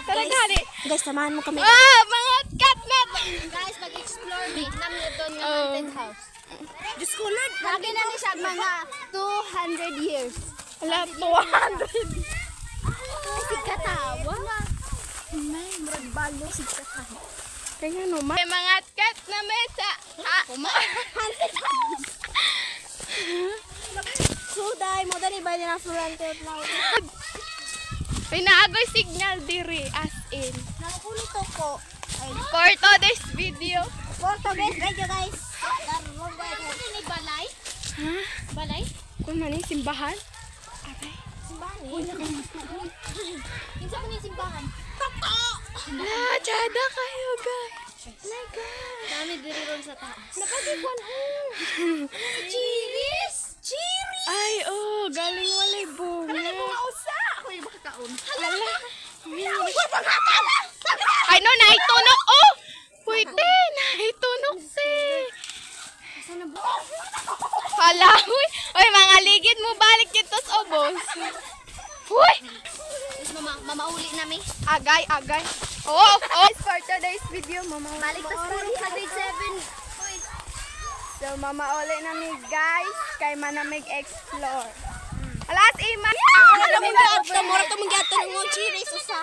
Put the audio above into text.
Tara gali. Guys, samahan mo kami. Mga catnet. Guys, mag-explore me. Namin doon yung haunted house. Diyos ko, Lord. Lagi na ni siya mga 200 years. Wala, 200. Kasi katawa. May murag balo si katawa. Kaya no, may mga cat na mesa. Haunted house. Suday, mo dali ba nila florante at laut? Pinaagoy signal diri as in. Nakukulo to ko. Ay, For today's video. photo guys, video guys. Ini balay? Ha? Balay? Kung man yung simbahan? Aray. Kinsa ko ni simbahan? Tsada kayo guys. My God. Dami diri ron sa taas. Nakadikwan Cheers! Cheery! Ay, galing walay bunga. Usa! Ako yung makakaon. Ay, no, naitunog. Oh! Pwede, naitunog si. Hala, huy. Uy, mga ligid mo, balik dito sa obos. Huy! Is mamauli na mi. Agay, agay. Oh. For today's video, mama. Balik ta sa grade 7. So, mama uli namin guys. Kay manamig explore. Alas, Iman. Ano mo gato? Mura to mga gato ng mga cheery. Usa.